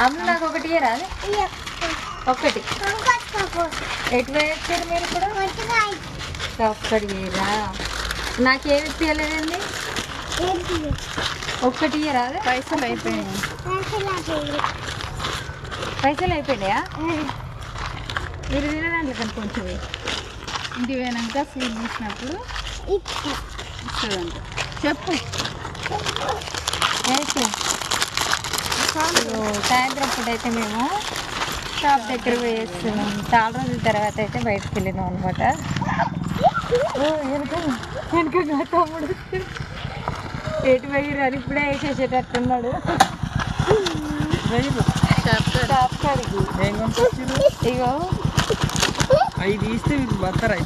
అమ్మ నాకు ఒకటి రాదు ఒక్కటి ఎటు వేస్తారు మీరు ఇప్పుడు ఒక్కటి వేయరా నాకేమి ఇప్పలేదండి ఒక్కటి రాదు పైసలు అయిపోయినాయి పైసలు అయిపోయినాయా మీరు తినదాంట్లో కానీ కొంచెం ఇంటికి పోయినాక స్వీట్ తీసినప్పుడు ఇస్తుందంట చెప్పు సాయంత్రం పూట అయితే మేము షాప్ దగ్గర వేస్తున్నాం చాలా రోజుల తర్వాత అయితే బయటకు వెళ్ళినాం అనమాట వెనక తమ్ముడు ఎటు పోయిరారు ఇప్పుడే వేసేసేటట్టున్నాడు షాప్ కాడికి ఇగో ఇగో అవి తీస్తే బత్తరా